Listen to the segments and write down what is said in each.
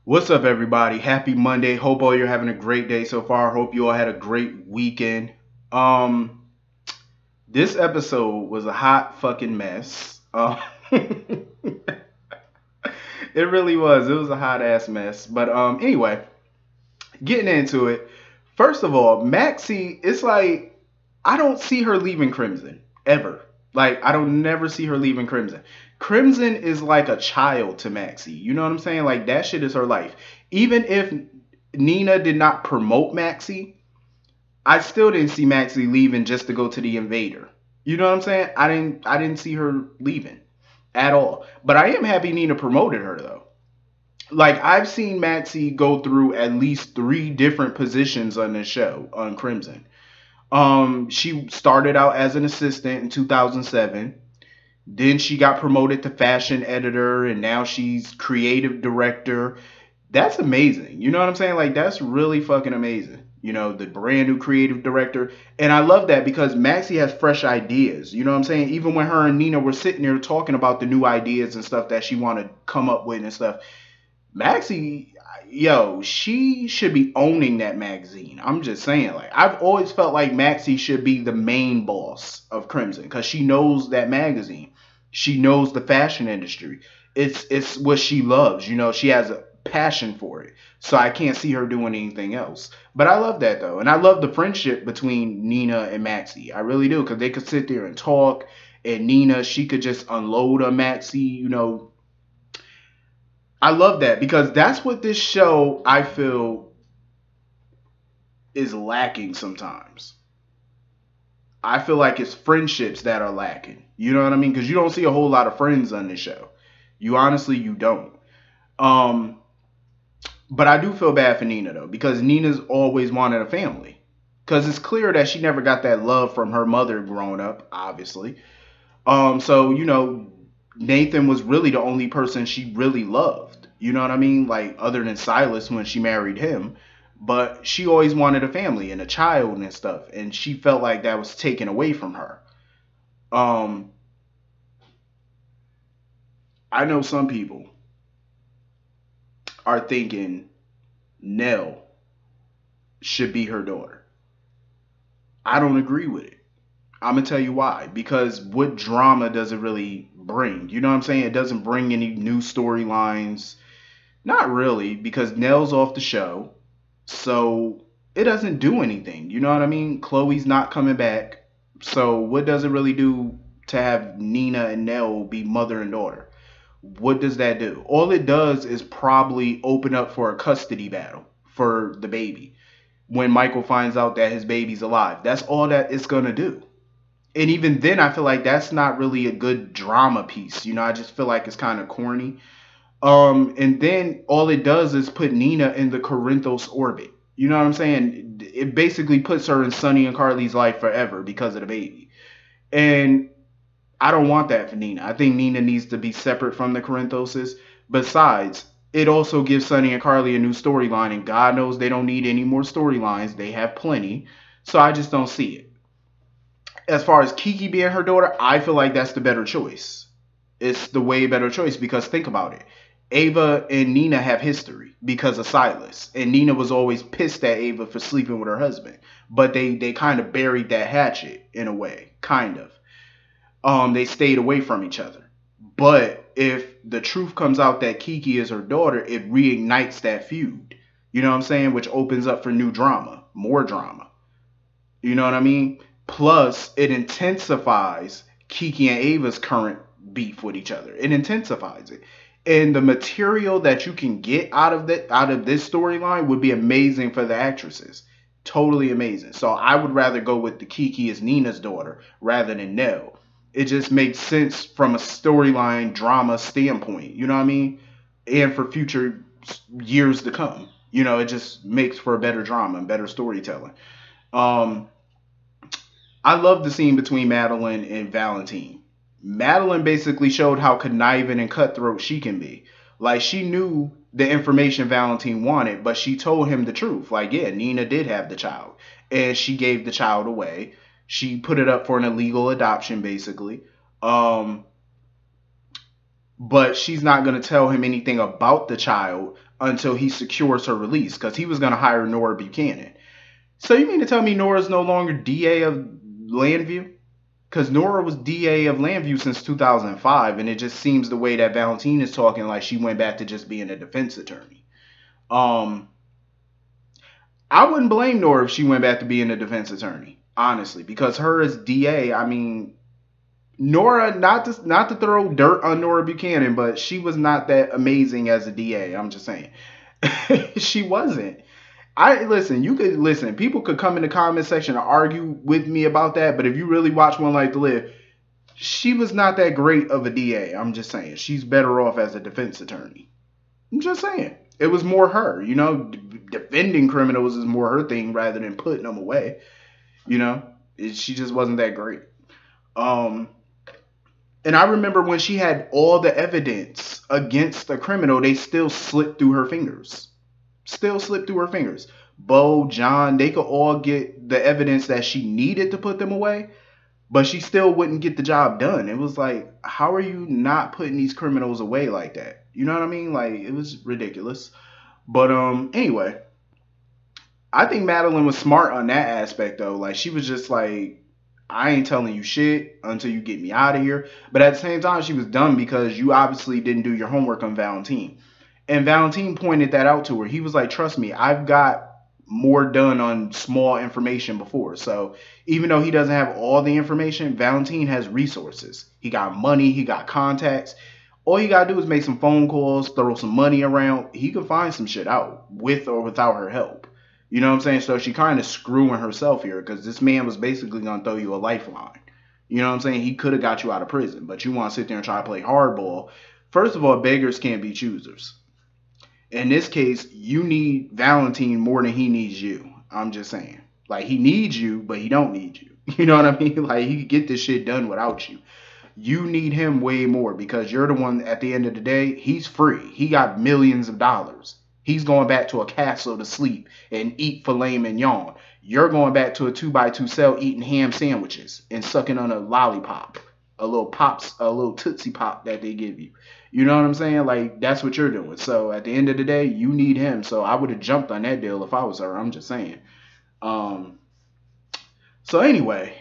What's up, everybody? Happy Monday. Hope all you're having a great day so far. Hope you all had a great weekend. Um, this episode was a hot fucking mess. It really was. It was a hot ass mess. But anyway, getting into it. First of all, Maxie, it's like I don't see her leaving Crimson ever. Like I don't never see her leaving Crimson. Crimson is like a child to Maxie. You know what I'm saying? Like that shit is her life. Even if Nina did not promote Maxie, I still didn't see Maxie leaving just to go to the Invader. You know what I'm saying? I didn't see her leaving at all. But I am happy Nina promoted her though. Like I've seen Maxie go through at least three different positions on this show on Crimson. She started out as an assistant in 2007. Then she got promoted to fashion editor, and now she's creative director. That's amazing. You know what I'm saying? Like that's really fucking amazing. You know, the brand new creative director. And I love that because Maxie has fresh ideas. You know what I'm saying? Even when her and Nina were sitting there talking about the new ideas and stuff that she want to come up with and stuff, Maxie, yo, she should be owning that magazine. I'm just saying, like, I've always felt like Maxie should be the main boss of Crimson because she knows that magazine. She knows the fashion industry. It's what she loves. You know, she has a passion for it. So I can't see her doing anything else. But I love that though, and I love the friendship between Nina and Maxie. I really do because they could sit there and talk. And Nina, she could just unload on Maxie. You know, I love that because that's what this show I feel is lacking sometimes. I feel like it's friendships that are lacking. You know what I mean? Because you don't see a whole lot of friends on this show. You don't. Um, but I do feel bad for Nina though because Nina's always wanted a family. Because it's clear that she never got that love from her mother growing up, obviously. So you know, Nathan was really the only person she really loved. You know what I mean? Like other than Silas when she married him. But she always wanted a family and a child and stuff, and she felt like that was taken away from her. Um, I know some people are thinking Nell should be her daughter. I don't agree with it. I'm gonna tell you why. Because what drama does it really bring? You know what I'm saying? It doesn't bring any new storylines. Not really, because Nell's off the show. So it doesn't do anything. You know what I mean? Chloe's not coming back. So what does it really do to have Nina and Nell be mother and daughter? What does that do? All it does is probably open up for a custody battle for the baby when Michael finds out that his baby's alive. That's all that it's gonna do. And even then, I feel like that's not really a good drama piece. You know, I just feel like it's kind of corny. And then all it does is put Nina in the Corinthos orbit. You know what I'm saying? It basically puts her in Sonny and Carly's life forever because of the baby. And I don't want that for Nina. I think Nina needs to be separate from the Corinthoses. Besides, it also gives Sonny and Carly a new storyline, and God knows they don't need any more storylines. They have plenty. So I just don't see it. As far as Kiki being her daughter, I feel like that's the better choice. It's the way better choice because think about it. Ava and Nina have history because of Silas, and Nina was always pissed at Ava for sleeping with her husband. But they kind of buried that hatchet in a way, kind of. They stayed away from each other. But if the truth comes out that Kiki is her daughter, it reignites that feud. You know what I'm saying? Which opens up for new drama, more drama. You know what I mean? Plus, it intensifies Kiki and Ava's current beef with each other. It intensifies it. And the material that you can get out of this storyline would be amazing for the actresses. Totally amazing. So I would rather go with the Kiki as Nina's daughter rather than Nell. It just makes sense from a storyline drama standpoint. You know what I mean? And for future years to come. You know, it just makes for a better drama and better storytelling. Um, I love the scene between Madeline and Valentin. Madeline basically showed how conniving and cutthroat she can be. Like she knew the information Valentin wanted, but she told him the truth. Like, yeah, Nina did have the child, and she gave the child away. She put it up for an illegal adoption, basically. Um, but she's not going to tell him anything about the child until he secures her release because he was going to hire Nora Buchanan. So you mean to tell me Nora's no longer DA of Landview? Because Nora was DA of Landview since 2005, and it just seems the way that Valentin is talking like she went back to just being a defense attorney. Um, I wouldn't blame Nora if she went back to being a defense attorney, honestly, because her as DA, I mean, Nora, not to throw dirt on Nora Buchanan, but she was not that amazing as a DA. I'm just saying, she wasn't. I listen. You could listen. People could come in the comment section and argue with me about that, but if you really watch One Life to Live, she was not that great of a DA. I'm just saying, she's better off as a defense attorney. I'm just saying, it was more her. You know, defending criminals is more her thing rather than putting them away. You know, she just wasn't that great. Um, And I remember when she had all the evidence against the criminal, they still slipped through her fingers. Still slipped through her fingers. Bo, John, they could all get the evidence that she needed to put them away, but she still wouldn't get the job done. It was like, how are you not putting these criminals away like that? You know what I mean? Like, it was ridiculous. But anyway, I think Madeline was smart on that aspect though. Like, she was just like, I ain't telling you shit until you get me out of here. But at the same time, she was dumb because you obviously didn't do your homework on Valentin. And Valentin pointed that out to her. He was like, trust me, I've got more done on small information before. So even though he doesn't have all the information, Valentin has resources. He got money, he got contacts. All you gotta do is make some phone calls, throw some money around. He could find some shit out with or without her help. You know what I'm saying? So she kind of screwing herself here because this man was basically going to throw you a lifeline. You know what I'm saying? He could have got you out of prison, but you want to sit there and try to play hardball. First of all, beggars can't be choosers. In this case, you need Valentin more than he needs you. I'm just saying. Like, he needs you, but he don't need you. You know what I mean? Like, he could get this shit done without you. You need him way more because you're the one, at the end of the day, he's free. He got millions of dollars. He's going back to a castle to sleep and eat filet mignon. You're going back to a 2x2 cell eating ham sandwiches and sucking on a lollipop, a little Tootsie Pop that they give you. You know what I'm saying? Like, that's what you're doing. So at the end of the day, you need him. So I would have jumped on that deal if I was her. I'm just saying. Um. So anyway,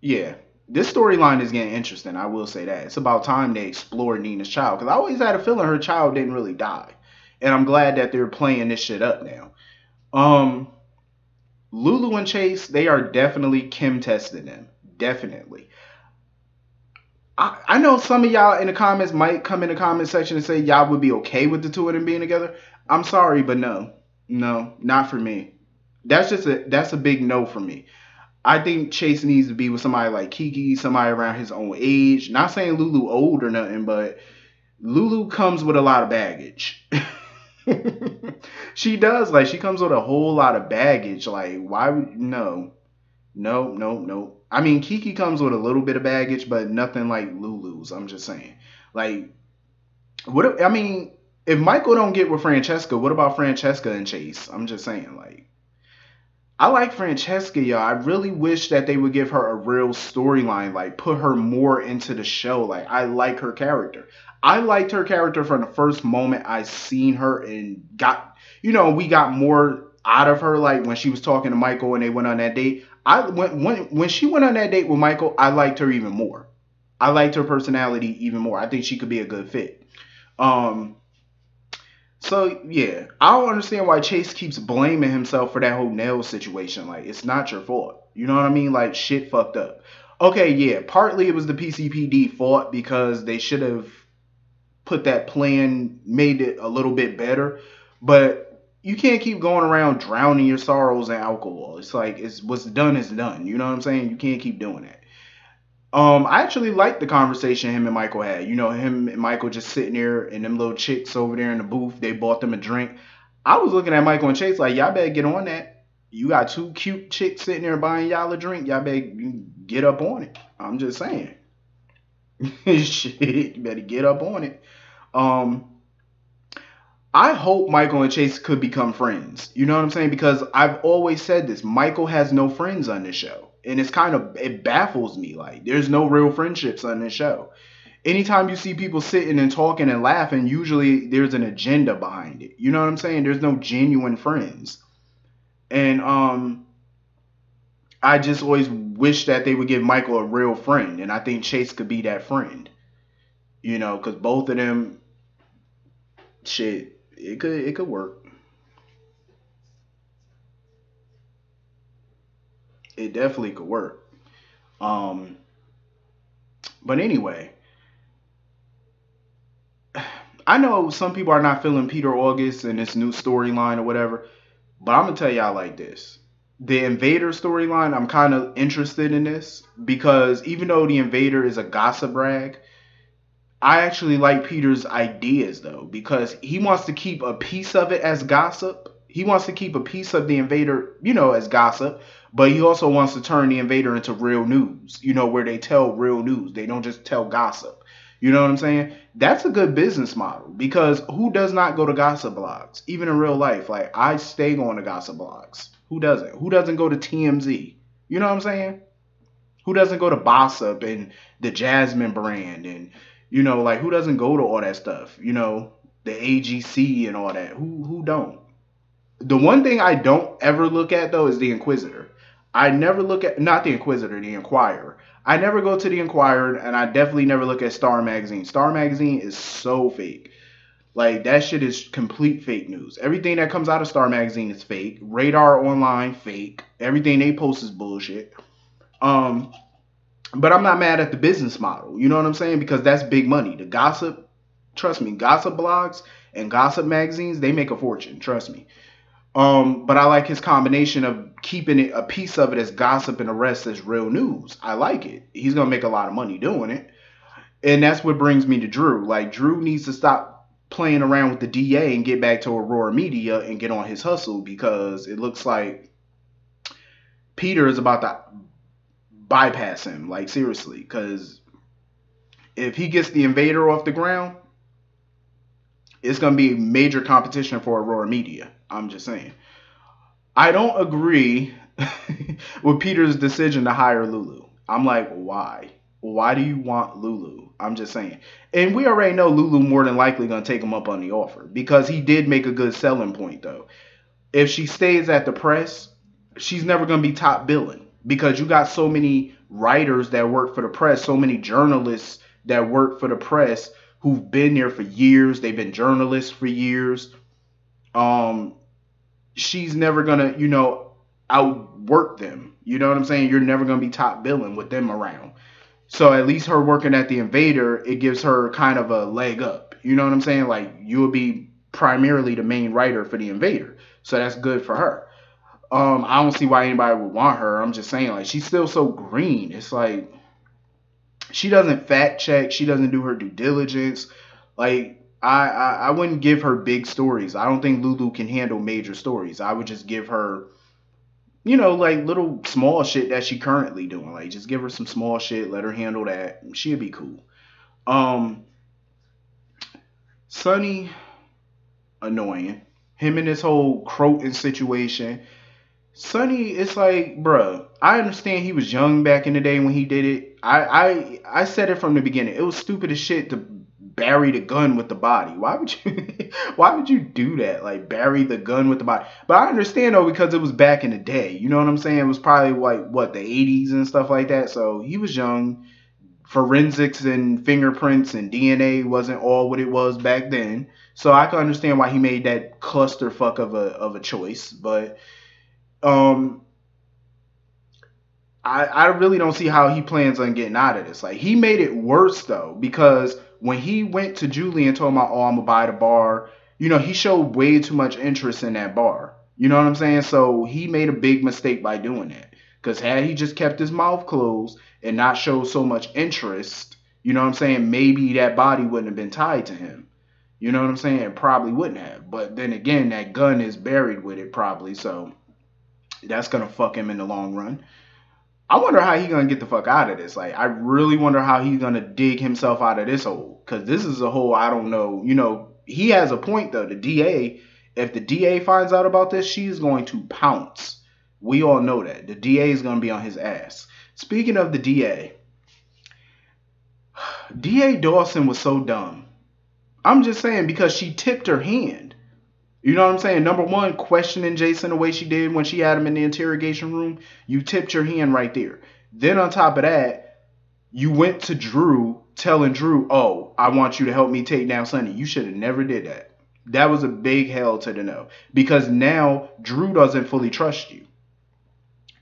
yeah, this storyline is getting interesting. I will say that. It's about time they explore Nina's child because I always had a feeling her child didn't really die. And I'm glad that they're playing this shit up now. Um, Lulu and Chase, they are definitely Kim testing them. Definitely. I know some of y'all in the comments might come in the comment section and say y'all would be okay with the two of them being together. I'm sorry, but no. No, not for me. That's a big no for me. I think Chase needs to be with somebody like Kiki, somebody around his own age. Not saying Lulu old or nothing, but Lulu comes with a lot of baggage. She does. Like, she comes with a whole lot of baggage. Like, why would no. No, no, no. I mean, Kiki comes with a little bit of baggage, but nothing like Lulu's. I'm just saying. Like, I mean, if Michael don't get with Francesca, what about Francesca and Chase? I'm just saying, like, I like Francesca, y'all. I really wish that they would give her a real storyline, like put her more into the show. Like, I like her character. I liked her character from the first moment I seen her and got, we got more out of her. Like when she was talking to Michael and they went on that date. When she went on that date with Michael, I liked her even more. I liked her personality even more. I think she could be a good fit. So yeah, I don't understand why Chase keeps blaming himself for that whole nail situation. Like, it's not your fault. You know what I mean? Like, shit fucked up. Okay, yeah, partly it was the PCPD fault because they should have put that plan, made it a little bit better. But you can't keep going around drowning your sorrows in alcohol. It's like, it's what's done is done. You know what I'm saying? You can't keep doing that. I actually liked the conversation him and Michael had. Him and Michael just sitting there and them little chicks over there in the booth, they bought them a drink. I was looking at Michael and Chase like, y'all better get on that. You got two cute chicks sitting there buying y'all a drink. Y'all better get up on it. I'm just saying. Shit, you better get up on it. I hope Michael and Chase could become friends. You know what I'm saying? Because I've always said this. Michael has no friends on this show. And it baffles me. Like, there's no real friendships on this show. anytime you see people sitting and talking and laughing, usually there's an agenda behind it. You know what I'm saying? There's no genuine friends. And I just always wish that they would give Michael a real friend, and I think Chase could be that friend. You know, because both of them, shit, it could work. It definitely could work. Um, but anyway, I know some people are not feeling Peter August and this new storyline or whatever, but I'm gonna tell y'all like this: the Invader storyline, I'm kind of interested in this because even though the Invader is a gossip rag, I actually like Peter's ideas though, because he wants to keep a piece of it as gossip. He wants to keep a piece of the Invader, as gossip, but he also wants to turn the Invader into real news, where they tell real news. They don't just tell gossip. You know what I'm saying? That's a good business model because who does not go to gossip blogs, even in real life? Like, I stay going to gossip blogs. Who doesn't? Who doesn't go to TMZ? You know what I'm saying? Who doesn't go to Bossip and the Jasmine brand and like who doesn't go to all that stuff? The AGC and all that. Who don't? The one thing I don't ever look at though is the Inquisitor. I never look at not the Inquisitor, the Inquirer. I never go to the Inquirer, and I definitely never look at Star Magazine. Star Magazine is so fake. Like that shit is complete fake news. Everything that comes out of Star Magazine is fake. Radar Online fake. Everything they post is bullshit. Um, but I'm not mad at the business model. You know what I'm saying? Because that's big money. The gossip, trust me, gossip blogs and gossip magazines, they make a fortune. Trust me. But I like his combination of keeping it a piece of it as gossip and the rest as real news. I like it. He's gonna make a lot of money doing it, and that's what brings me to Drew. Like Drew needs to stop playing around with the DA and get back to Aurora Media and get on his hustle because it looks like Peter is about to bypass him. Like seriously, because if he gets the Invader off the ground, it's gonna be major competition for Aurora Media. I'm just saying. I don't agree with Peter's decision to hire Lulu. I'm like, why? Why do you want Lulu? I'm just saying. And we already know Lulu more than likely going to take him up on the offer because he did make a good selling point, though. If she stays at the press, she's never going to be top billing because you got so many writers that work for the press, so many journalists that work for the press who've been there for years. They've been journalists for years. She's never gonna, outwork them. You know what I'm saying? You're never gonna be top billing with them around. So at least her working at the Invader, it gives her kind of a leg up. You know what I'm saying? Like you will be primarily the main writer for the Invader. So that's good for her. I don't see why anybody would want her. I'm just saying, like, she's still so green. It's like she doesn't fact check, she doesn't do her due diligence. Like I wouldn't give her big stories. I don't think Lulu can handle major stories. I would just give her, like little small shit that she currently doing. Like just give her some small shit, let her handle that. She'll be cool. Um, Sonny, annoying. Him and this whole Croton situation. Sonny, it's like, bruh, I understand he was young back in the day when he did it. I said it from the beginning. It was stupid as shit to bury the gun with the body. Why would you why would you do that? Like bury the gun with the body. But I understand though because it was back in the day. You know what I'm saying? It was probably like what, the 80s and stuff like that. So he was young. Forensics and fingerprints and DNA wasn't all what it was back then. So I can understand why he made that clusterfuck of a choice. But um I really don't see how he plans on getting out of this. Like he made it worse though, because when he went to Julie and told him, "Oh, I'm gonna buy the bar," he showed way too much interest in that bar. You know what I'm saying? So he made a big mistake by doing that. Because had he just kept his mouth closed and not showed so much interest, you know what I'm saying? Maybe that body wouldn't have been tied to him. You know what I'm saying? It probably wouldn't have. But then again, that gun is buried with it probably, so that's gonna fuck him in the long run. I wonder how he gonna get the fuck out of this. Like, I really wonder how he's gonna dig himself out of this hole. Cause this is a hole I don't know. He has a point though. The DA, if the DA finds out about this, she's going to pounce. We all know that. The DA is gonna be on his ass. Speaking of the DA, D.A. Dawson was so dumb. I'm just saying because she tipped her hand. You know what I'm saying? Number one, questioning Jason the way she did when she had him in the interrogation room. You tipped your hand right there. Then on top of that, you went to Drew telling Drew, oh, I want you to help me take down Sonny. You should have never did that. That was a big hell to the no. Because now Drew doesn't fully trust you.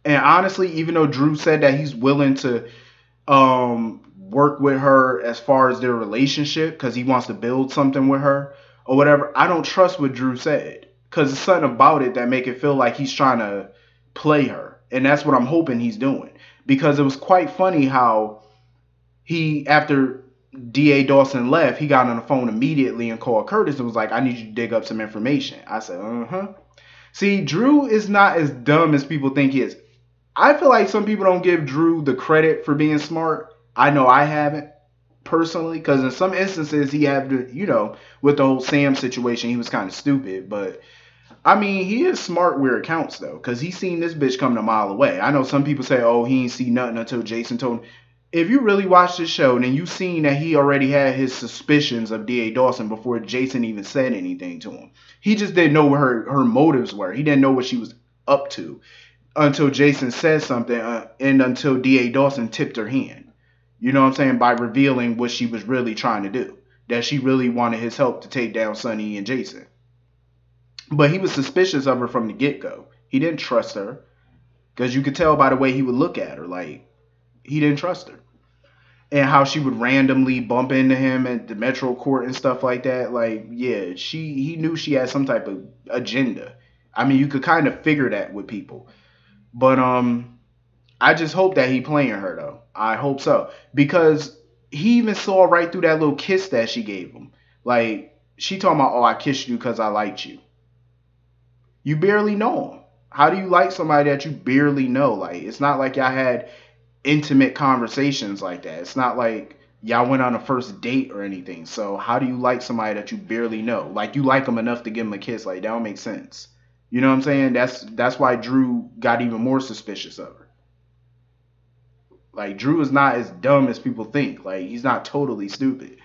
And honestly, even though Drew said that he's willing to work with her as far as their relationship because he wants to build something with her or whatever, I don't trust what Drew said because there's something about it that make it feel like he's trying to play her, and that's what I'm hoping he's doing. Because it was quite funny how he, after D.A. Dawson left, he got on the phone immediately and called Curtis and was like, I need you to dig up some information. I said, See, Drew is not as dumb as people think he is. I feel like some people don't give Drew the credit for being smart. I know I haven't personally, because in some instances he had to, with the whole Sam situation, he was kind of stupid. But I mean, he is smart where it counts though, because he seen this bitch coming a mile away. I know some people say, oh, he ain't see nothing until Jason told him. If you really watch this show, then you seen that he already had his suspicions of D.A. Dawson before Jason even said anything to him. He just didn't know what her motives were. He didn't know what she was up to until Jason said something and until D.A. Dawson tipped her hand. You know what I'm saying? By revealing what she was really trying to do. That she really wanted his help to take down Sonny and Jason. But he was suspicious of her from the get-go. He didn't trust her. Because you could tell by the way he would look at her. Like, he didn't trust her. And how she would randomly bump into him at the Metro Court and stuff like that. Like, yeah, he knew she had some type of agenda. I mean, you could kind of figure that with people. But I just hope that he playing her though. I hope so. Because he even saw right through that little kiss that she gave him. Like, she talking about, oh, I kissed you because I liked you. You barely know him. How do you like somebody that you barely know? Like, it's not like y'all had intimate conversations like that. It's not like y'all went on a first date or anything. So how do you like somebody that you barely know? Like, you like them enough to give them a kiss. Like, that don't make sense. You know what I'm saying? That's why Drew got even more suspicious of her. Like, Drew is not as dumb as people think. Like, he's not totally stupid.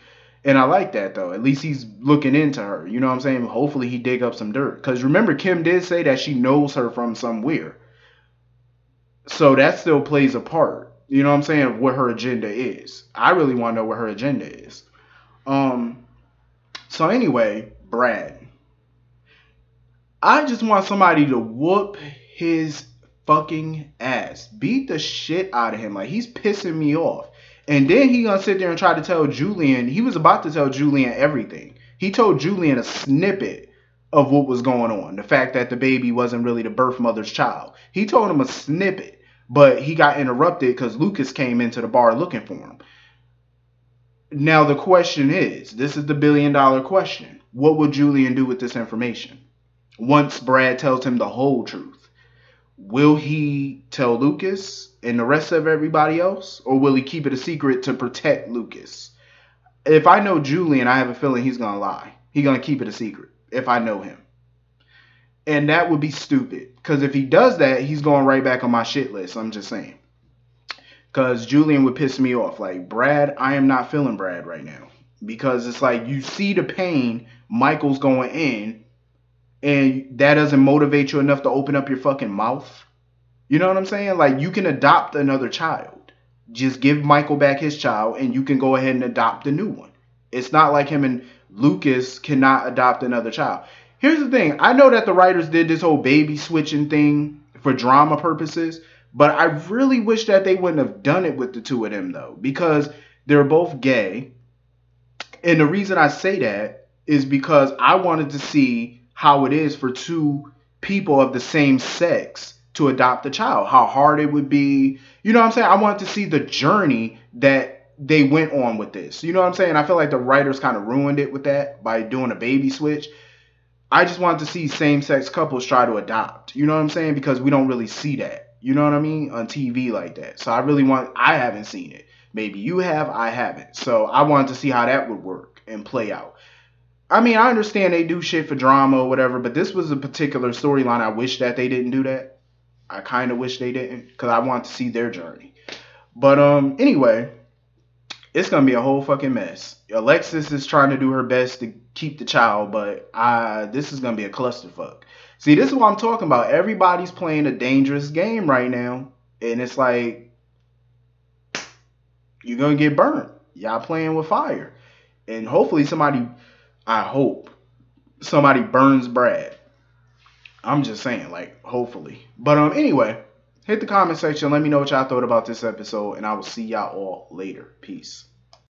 And I like that, though. At least he's looking into her. You know what I'm saying? Hopefully he dig up some dirt. Because remember, Kim did say that she knows her from somewhere. So that still plays a part. You know what I'm saying? What her agenda is. I really want to know what her agenda is. So anyway, Brad. I just want somebody to whoop his fucking ass. Beat the shit out of him. Like, he's pissing me off. And then he gonna sit there and try to tell Julian. He was about to tell Julian everything. He told Julian a snippet of what was going on. The fact that the baby wasn't really the birth mother's child. He told him a snippet. But he got interrupted because Lucas came into the bar looking for him. Now the question is, this is the $1 billion question. What will Julian do with this information? Once Brad tells him the whole truth. Will he tell Lucas and the rest of everybody else? Or will he keep it a secret to protect Lucas? If I know Julian, I have a feeling he's going to lie. He's going to keep it a secret if I know him. And that would be stupid. Because if he does that, he's going right back on my shit list. I'm just saying. Because Julian would piss me off. Like, Brad, I am not feeling Brad right now. Because it's like, you see the pain Michael's going in. And that doesn't motivate you enough to open up your fucking mouth. You know what I'm saying? Like, you can adopt another child. Just give Michael back his child. And you can go ahead and adopt a new one. It's not like him and Lucas cannot adopt another child. Here's the thing. I know that the writers did this whole baby switching thing for drama purposes. But I really wish that they wouldn't have done it with the two of them, though. Because they're both gay. And the reason I say that is because I wanted to see how it is for two people of the same sex to adopt a child. How hard it would be. You know what I'm saying? I wanted to see the journey that they went on with this. You know what I'm saying? I feel like the writers kind of ruined it with that by doing a baby switch. I just wanted to see same-sex couples try to adopt. You know what I'm saying? Because we don't really see that. You know what I mean? On TV like that. So I haven't seen it. Maybe you have, I haven't. So I wanted to see how that would work and play out. I mean, I understand they do shit for drama or whatever, but this was a particular storyline. I wish that they didn't do that. I kind of wish they didn't, because I want to see their journey. But anyway, It's gonna be a whole fucking mess. Alexis is trying to do her best to keep the child, but this is gonna be a clusterfuck. See, this is what I'm talking about. Everybody's playing a dangerous game right now, and it's like you're gonna get burnt. Y'all playing with fire, and hopefully somebody. I hope somebody burns Brad. I'm just saying, like, hopefully. But anyway, hit the comment section. Let me know what y'all thought about this episode, and I will see y'all all later. Peace.